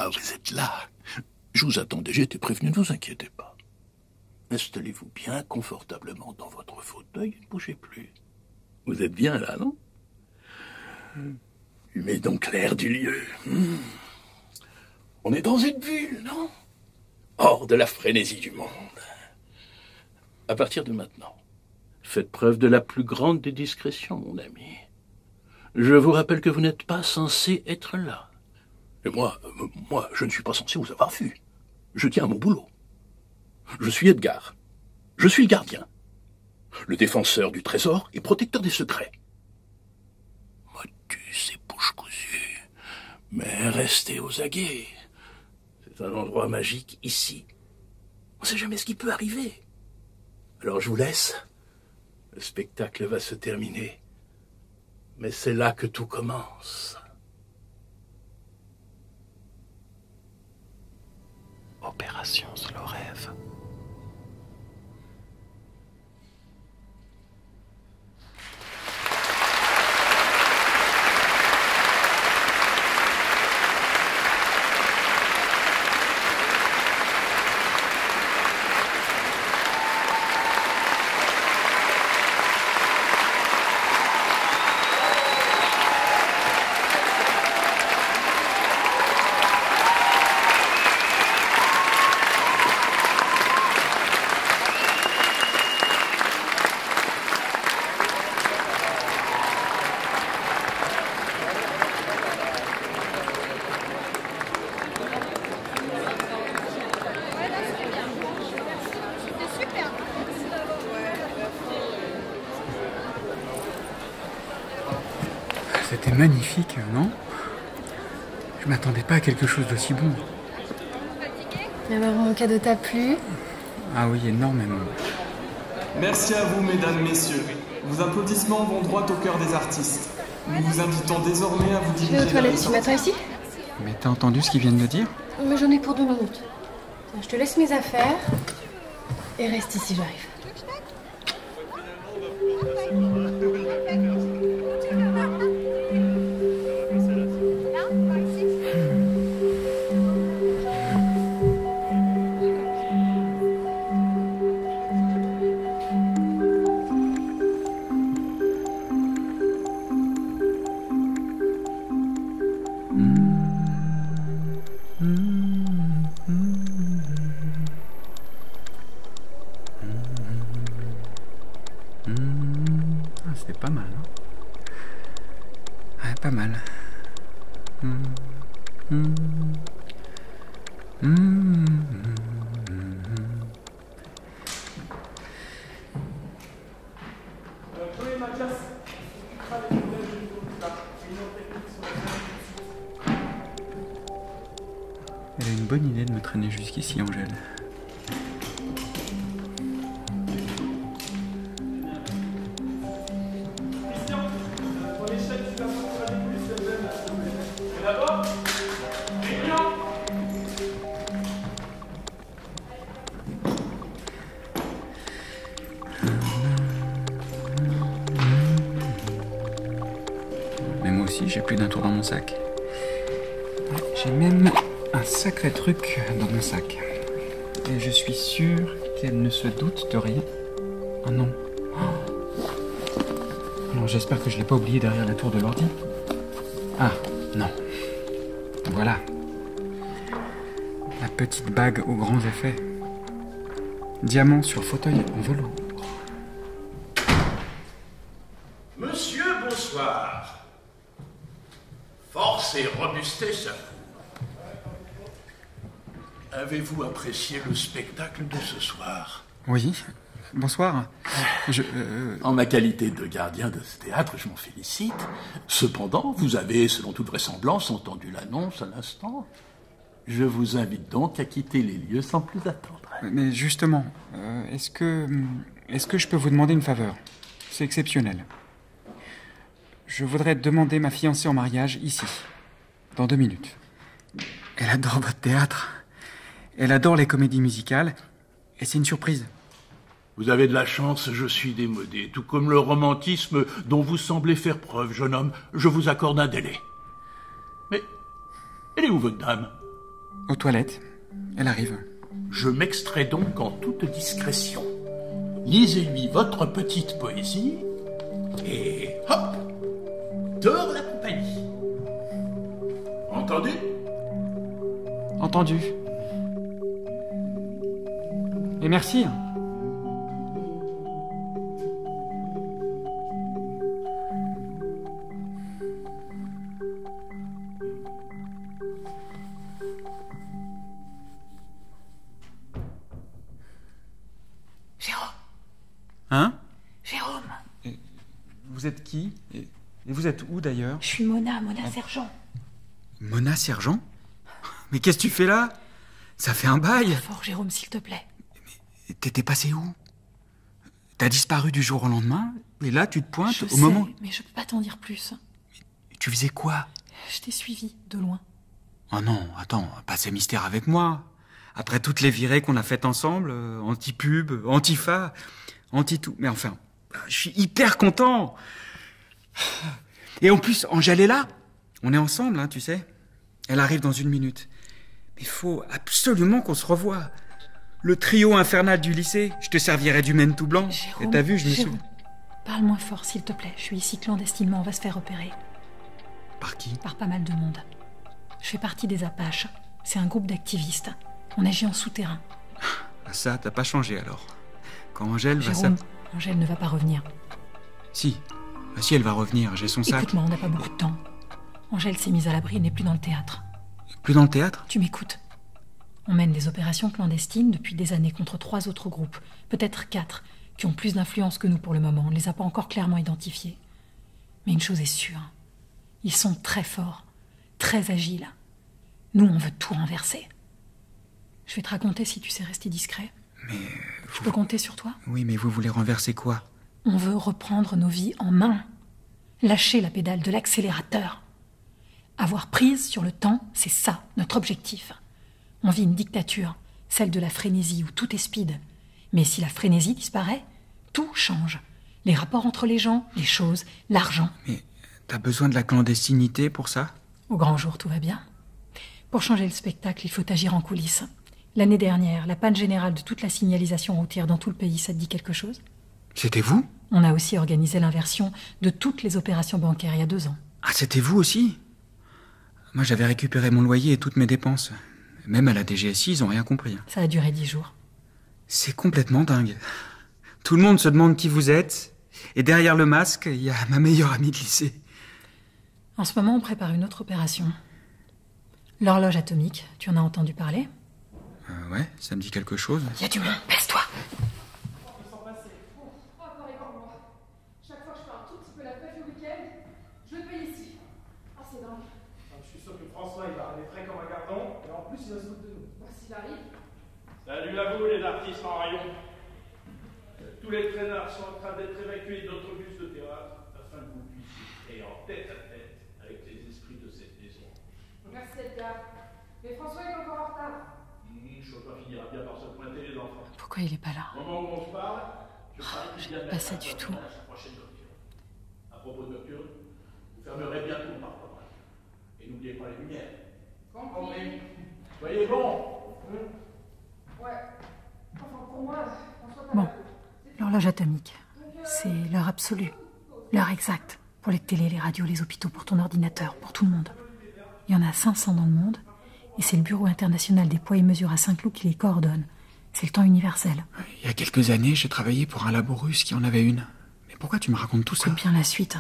Ah, vous êtes là. Je vous attendais, j'ai été prévenu, ne vous inquiétez pas. Installez-vous bien confortablement dans votre fauteuil et ne bougez plus. Vous êtes bien là, non? Humez donc l'air du lieu. On est dans une bulle, non? Hors de la frénésie du monde. À partir de maintenant, faites preuve de la plus grande des discrétions, mon ami. Je vous rappelle que vous n'êtes pas censé être là. Et moi, je ne suis pas censé vous avoir vu. Je tiens à mon boulot. Je suis Edgar. Je suis le gardien. Le défenseur du trésor et protecteur des secrets. Motus et bouche cousue. Mais restez aux aguets. C'est un endroit magique ici. On ne sait jamais ce qui peut arriver. Alors je vous laisse. Le spectacle va se terminer. Mais c'est là que tout commence. Opération Slow Rêve. C'était magnifique, non? Je m'attendais pas à quelque chose d'aussi bon. Alors, mon cadeau t'a plu? Ah oui, énormément. Merci à vous, mesdames, messieurs. Vos applaudissements vont droit au cœur des artistes. Nous vous invitons désormais à vous Je diriger vais aux vers toilettes, les tu m'attends ici? Mais t'as entendu ce qu'ils viennent de dire? Mais j'en ai pour 2 minutes. Je te laisse mes affaires et reste ici, j'arrive. C'était pas mal, hein? Ouais, pas mal. Elle a une bonne idée de me traîner jusqu'ici, Angèle. Mais moi aussi, j'ai plus d'un tour dans mon sac. J'ai même un sacré truc dans mon sac. Et je suis sûr qu'elle ne se doute de rien. Oh non. Alors j'espère que je l'ai pas oublié derrière la tour de l'ordi. Ah, non. Voilà. La petite bague aux grands effets. Diamant sur fauteuil en velours. Monsieur, bonsoir. Force et robustesse à vous. Avez-vous apprécié le spectacle de ce soir? Oui, bonsoir. En ma qualité de gardien de ce théâtre, je m'en félicite. Cependant, vous avez, selon toute vraisemblance, entendu l'annonce à l'instant. Je vous invite donc à quitter les lieux sans plus attendre. Mais justement, est-ce que je peux vous demander une faveur? C'est exceptionnel. Je voudrais demander ma fiancée en mariage ici, dans 2 minutes. Elle adore votre théâtre. Elle adore les comédies musicales. Et c'est une surprise. Vous avez de la chance, je suis démodé. Tout comme le romantisme dont vous semblez faire preuve, jeune homme, je vous accorde un délai. Mais, elle est où votre dame? Aux toilettes. Elle arrive. Je m'extrais donc en toute discrétion. Lisez-lui votre petite poésie et hop, dehors la compagnie. Entendu ? Entendu. Et merci. Jérôme, Hein? Jérôme, Vous êtes qui? Et vous êtes où d'ailleurs? je suis Mona Sergent. Mona Sergent? Mais qu'est-ce que tu fais là? Ça fait un bail. Fort, Jérôme, s'il te plaît. T'étais passé où? T'as disparu du jour au lendemain, et là tu te pointes Je au sais, moment... mais je peux pas t'en dire plus. Tu faisais quoi? Je t'ai suivi, de loin. Oh non, attends, pas ces mystères avec moi. Après toutes les virées qu'on a faites ensemble, anti-pub, antifa, anti-tout. Mais enfin, je suis hyper content. Et en plus, Angèle est là. On est ensemble, hein, tu sais. Elle arrive dans 1 minute. Mais il faut absolument qu'on se revoie. Le trio infernal du lycée, je te servirai du Maine tout blanc. Jérôme, Et t'as vu, je me Jérôme, suis... parle moins fort, s'il te plaît. Je suis ici clandestinement, on va se faire repérer. Par qui? Par pas mal de monde. Je fais partie des Apaches. C'est un groupe d'activistes. On agit en souterrain. Ah, ça, t'as pas changé alors. Quand Angèle va... Jérôme, Angèle ne va pas revenir. Si. Ah, si, elle va revenir, j'ai son sac. Écoute-moi, on n'a pas beaucoup de temps. Angèle s'est mise à l'abri et n'est plus dans le théâtre. Plus dans le théâtre? Tu m'écoutes. On mène des opérations clandestines depuis des années contre 3 autres groupes, peut-être 4, qui ont plus d'influence que nous pour le moment. On ne les a pas encore clairement identifiés. Mais une chose est sûre. Ils sont très forts, très agiles. Nous, on veut tout renverser. Je vais te raconter si tu sais rester discret. Mais... Je peux compter sur toi? Oui, mais vous voulez renverser quoi? On veut reprendre nos vies en main. Lâcher la pédale de l'accélérateur. Avoir prise sur le temps, c'est ça, notre objectif. On vit une dictature, celle de la frénésie où tout est speed. Mais si la frénésie disparaît, tout change. Les rapports entre les gens, les choses, l'argent. Mais t'as besoin de la clandestinité pour ça? Au grand jour, tout va bien. Pour changer le spectacle, il faut agir en coulisses. L'année dernière, la panne générale de toute la signalisation routière dans tout le pays, ça te dit quelque chose? C'était vous? On a aussi organisé l'inversion de toutes les opérations bancaires il y a 2 ans. Ah, c'était vous aussi? Moi, j'avais récupéré mon loyer et toutes mes dépenses. Même à la DGSI, ils ont rien compris. Ça a duré 10 jours. C'est complètement dingue. Tout le monde se demande qui vous êtes. Et derrière le masque, il y a ma meilleure amie de lycée. En ce moment, on prépare une autre opération. L'horloge atomique, tu en as entendu parler? Ouais, ça me dit quelque chose. Il y a du monde, baisse-toi. Chaque fois que je fais un tout petit peu la fête le week-end, je le paye ici. Ah, c'est dingue. Je suis sûr que François, il va ramener frais comme un gardon, et en plus, il va se foutre de nous. Bah, s'il arrive. Salut à vous les artistes en rayon. Tous les traînards sont en train d'être évacués d'autres bus de théâtre afin que vous puissiez créer en tête à tête avec les esprits de cette maison. Merci Edgar. Mais François, il est encore en retard. Je ne peux pas finir bien par se pointer les enfants. Pourquoi il est pas là? Au moment où on se parle, je parie qu'il y a pas ça du tout. à sa prochaine nocturne. À propos de nocturne, vous fermerez bientôt le parc. Et n'oubliez pas les lumières. Compris. Soyez bons. Ouais. Enfin, pour moi, François, t'as Bon, la- l'horloge atomique, c'est l'heure absolue, l'heure exacte, pour les télés, les radios, les hôpitaux, pour ton ordinateur, pour tout le monde. Il y en a 500 dans le monde, et c'est le Bureau international des poids et mesures à Saint-Cloud qui les coordonne. C'est le temps universel. Il y a quelques années, j'ai travaillé pour un labo russe qui en avait une. Mais pourquoi tu me racontes tout ça? Écoute bien la suite.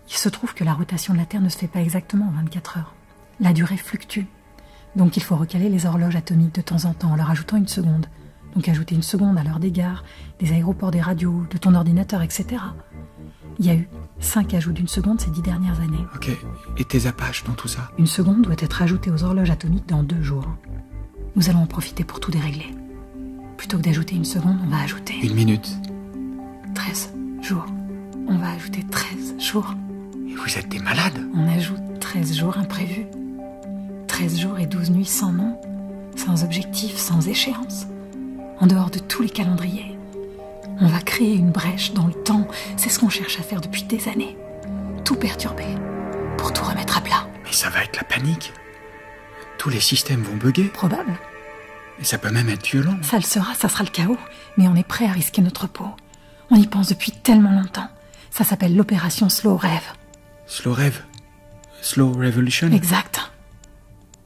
Il se trouve que la rotation de la Terre ne se fait pas exactement en 24 heures. La durée fluctue. Donc il faut recaler les horloges atomiques de temps en temps en leur ajoutant 1 seconde. Donc ajouter 1 seconde à l'heure des gares, des aéroports, des radios, de ton ordinateur, etc. Il y a eu 5 ajouts d'1 seconde ces 10 dernières années. Ok, et tes apaches dans tout ça? 1 seconde doit être ajoutée aux horloges atomiques dans 2 jours. Nous allons en profiter pour tout dérégler. Plutôt que d'ajouter 1 seconde, on va ajouter 1 minute. 13 jours. On va ajouter 13 jours. Et vous êtes des malades? On ajoute 13 jours imprévus. 13 jours et 12 nuits sans nom, sans objectif, sans échéance. En dehors de tous les calendriers. On va créer une brèche dans le temps. C'est ce qu'on cherche à faire depuis des années. Tout perturber, pour tout remettre à plat. Mais ça va être la panique. Tous les systèmes vont bugger. Probable. Et ça peut même être violent. Ça le sera, ça sera le chaos. Mais on est prêt à risquer notre peau. On y pense depuis tellement longtemps. Ça s'appelle l'opération Slow Rev. Slow Rev? Slow Revolution? Exact.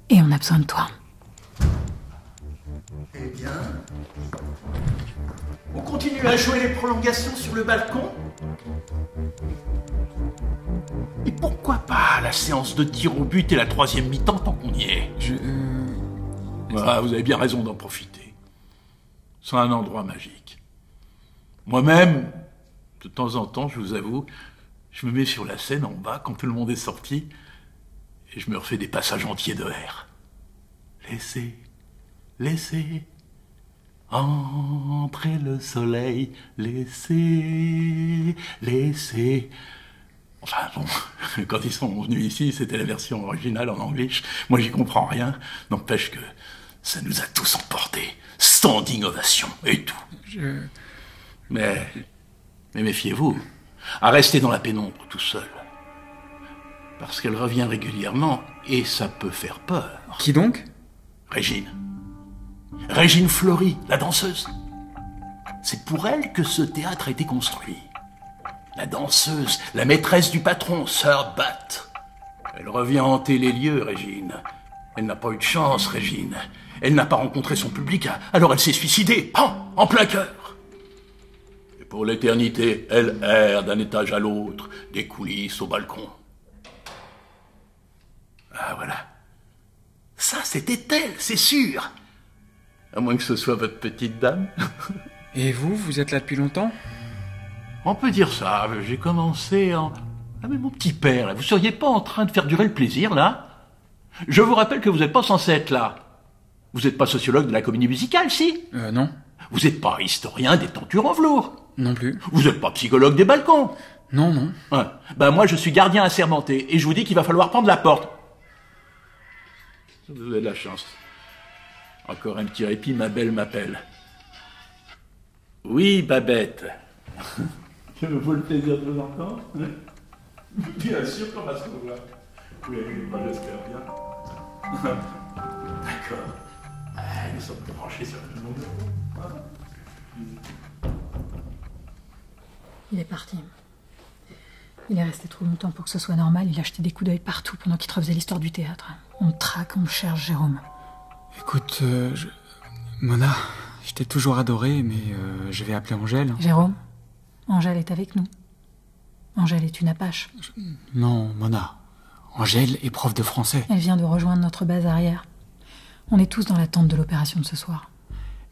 Et on a besoin de toi. Eh bien... On continue à jouer les prolongations sur le balcon? Et pourquoi pas la séance de tir au but et la 3e mi-temps tant qu'on y est? Voilà, vous avez bien raison d'en profiter. C'est un endroit magique. Moi-même, de temps en temps, je vous avoue, je me mets sur la scène en bas quand tout le monde est sorti et je me refais des passages entiers de air. Laissez entrer le soleil, laissez. Enfin bon, quand ils sont venus ici, c'était la version originale en anglais. Moi, j'y comprends rien. N'empêche que ça nous a tous emportés. Standing ovation et tout. Mais méfiez-vous, à rester dans la pénombre tout seul. Parce qu'elle revient régulièrement et ça peut faire peur. Qui donc? Régine Fleury, la danseuse. C'est pour elle que ce théâtre a été construit. La danseuse, la maîtresse du patron, Sir Bat. Elle revient hanter les lieux, Régine. Elle n'a pas eu de chance, Régine. Elle n'a pas rencontré son public, alors elle s'est suicidée, en plein cœur. Et pour l'éternité, elle erre d'un étage à l'autre, des coulisses au balcon. Ah, voilà. Ça, c'était elle, c'est sûr. À moins que ce soit votre petite dame. Et vous êtes là depuis longtemps? On peut dire ça, j'ai commencé en... Ah mais mon petit père, là, vous seriez pas en train de faire durer le plaisir, là? Je vous rappelle que vous n'êtes pas censé être là. Vous n'êtes pas sociologue de la comédie musicale, si? Non. Vous n'êtes pas historien des tentures en velours? Non plus. Vous n'êtes pas psychologue des balcons? Non. Ouais. Ben moi, je suis gardien assermenté, et je vous dis qu'il va falloir prendre la porte. Vous avez de la chance. Encore un petit répit, ma belle m'appelle. Oui, Babette. Ça me vaut le plaisir de vous entendre. Bien sûr qu'on va se revoir. Oui, j'espère bien. D'accord. Nous sommes branchés sur tout le monde. Il est parti. Il est resté trop longtemps pour que ce soit normal. Il a jeté des coups d'œil partout pendant qu'il te refaisait l'histoire du théâtre. On me traque, on me cherche, Jérôme. Écoute, Mona, je t'ai toujours adoré, mais je vais appeler Angèle. Jérôme, Angèle est avec nous. Angèle est une apache. Non, Mona. Angèle est prof de français. Elle vient de rejoindre notre base arrière. On est tous dans l'attente de l'opération de ce soir.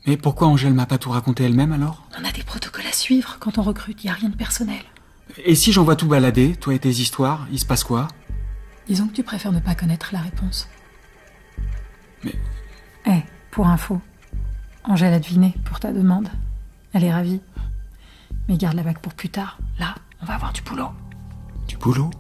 Mais pourquoi Angèle m'a pas tout raconté elle-même alors? On a des protocoles à suivre. Quand on recrute, il n'y a rien de personnel. Et si j'envoie tout balader, toi et tes histoires, il se passe quoi? Disons que tu préfères ne pas connaître la réponse. Mais... pour info, Angèle a deviné pour ta demande. Elle est ravie. Mais garde la bague pour plus tard. Là, on va avoir du boulot. Du boulot?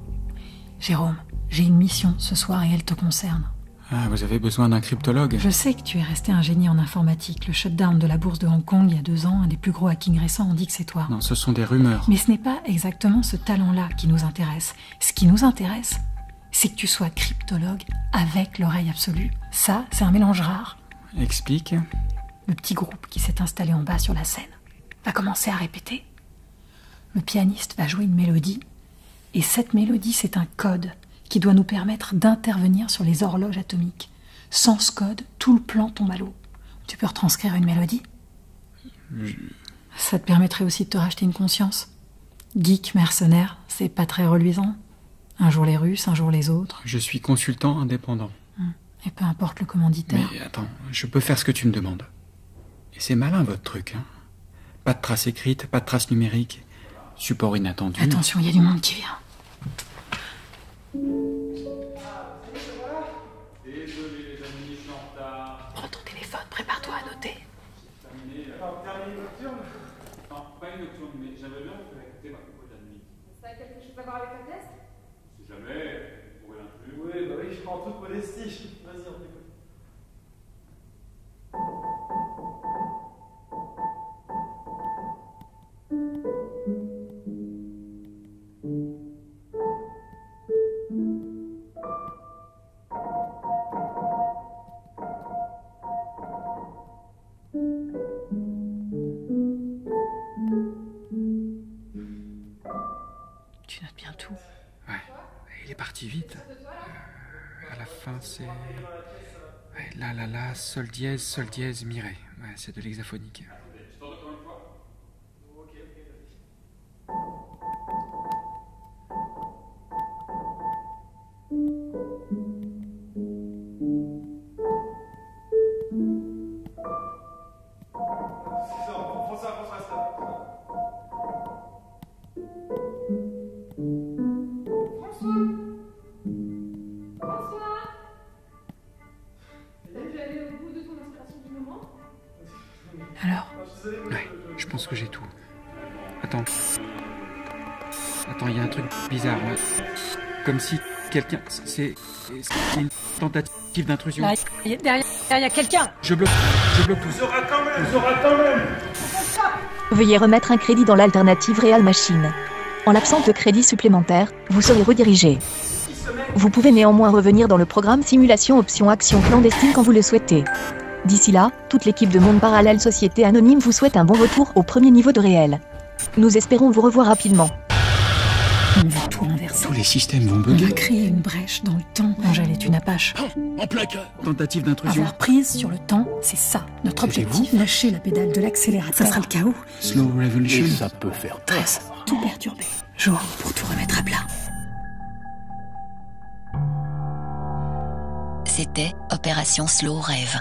Jérôme, j'ai une mission ce soir et elle te concerne. Ah, vous avez besoin d'un cryptologue? Je sais que tu es resté un génie en informatique. Le shutdown de la bourse de Hong Kong il y a 2 ans, un des plus gros hackings récents, on dit que c'est toi. Non, ce sont des rumeurs. Mais ce n'est pas exactement ce talent-là qui nous intéresse. Ce qui nous intéresse, c'est que tu sois cryptologue avec l'oreille absolue. Ça, c'est un mélange rare. Explique. Le petit groupe qui s'est installé en bas sur la scène va commencer à répéter. Le pianiste va jouer une mélodie, et cette mélodie, c'est un code qui doit nous permettre d'intervenir sur les horloges atomiques. Sans ce code, tout le plan tombe à l'eau. Tu peux retranscrire une mélodie? Ça te permettrait aussi de te racheter une conscience. Geek, mercenaire, c'est pas très reluisant. Un jour les Russes, un jour les autres. Je suis consultant indépendant. Et peu importe le commanditaire. Mais attends, je peux faire ce que tu me demandes. Et c'est malin votre truc, hein. Pas de traces écrites, pas de traces numériques. Support inattendu. Attention, il y a du monde qui vient. Désolé les amis, je suis en retard. Prends ton téléphone, prépare-toi à noter. Terminé une nocturne? Non, pas une nocturne, mais j'aimerais bien vous faire écouter ma propos de la nuit. Ça a quelque chose à voir avec un test? Si jamais, vous pourrez l'inclure. Oui, bah oui, en toute modestie. Vas-y, on t'écoute. Tu notes bien tout. Ouais, il est parti vite. À la fin, c'est... Ouais, la, sol dièse, mi, ré. Ouais, c'est de l'hexaphonique. Je tente encore une fois. C'est ça, François, stop. François, t'as pu aller au bout de ton inspiration du moment? Alors, Ouais, je pense que j'ai tout. Attends, il y a un truc bizarre. Ouais. Comme si quelqu'un... C'est une tentative d'intrusion. là, derrière, il y a quelqu'un. Je bloque tout. Vous aurez quand même. Veuillez remettre un crédit dans l'alternative Real Machine. En l'absence de crédit supplémentaire, vous serez redirigé. Vous pouvez néanmoins revenir dans le programme Simulation Option Action Clandestine quand vous le souhaitez. D'ici là, toute l'équipe de Monde Parallèle Société Anonyme vous souhaite un bon retour au premier niveau de réel. Nous espérons vous revoir rapidement. On veut tout renverser. Tous les systèmes vont On bugger. a créé une brèche dans le temps. Angèle est une apache. En plein cœur. Tentative d'intrusion. Avoir prise sur le temps, c'est ça, notre C'était objectif. Lâcher la pédale de l'accélérateur. Ça sera le chaos. Slow Revolution. Et ça peut faire peur. Stress, tout perturber. Jour pour tout remettre à plat. C'était Opération Slow Rêve.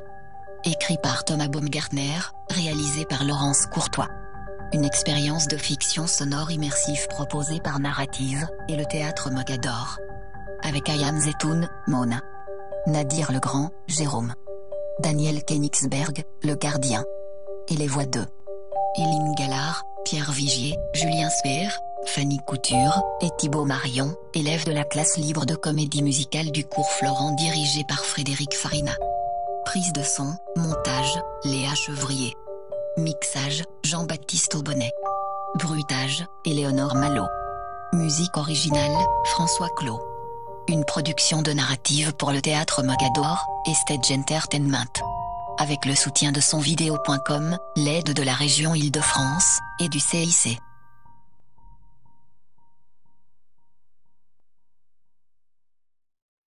Écrit par Thomas Baumgartner, réalisé par Laurence Courtois. Une expérience de fiction sonore immersive proposée par Narrative et le théâtre Mogador. Avec Ayam Zetoun, Mona. Nadir Legrand, Jérôme. Daniel Königsberg, Le Gardien. Et les voix de Eline Gallard, Pierre Vigier, Julien Speer, Fanny Couture et Thibaut Marion, élèves de la classe libre de comédie musicale du cours Florent dirigé par Frédéric Farina. Prise de son, montage, Léa Chevrier. Mixage, Jean-Baptiste Aubonnet. Bruitage, Éléonore Malo. Musique originale, François Clos. Une production de Narrative pour le théâtre Mogador et Stage Entertainment. Avec le soutien de sonvideo.com, l'aide de la région Île-de-France et du CIC.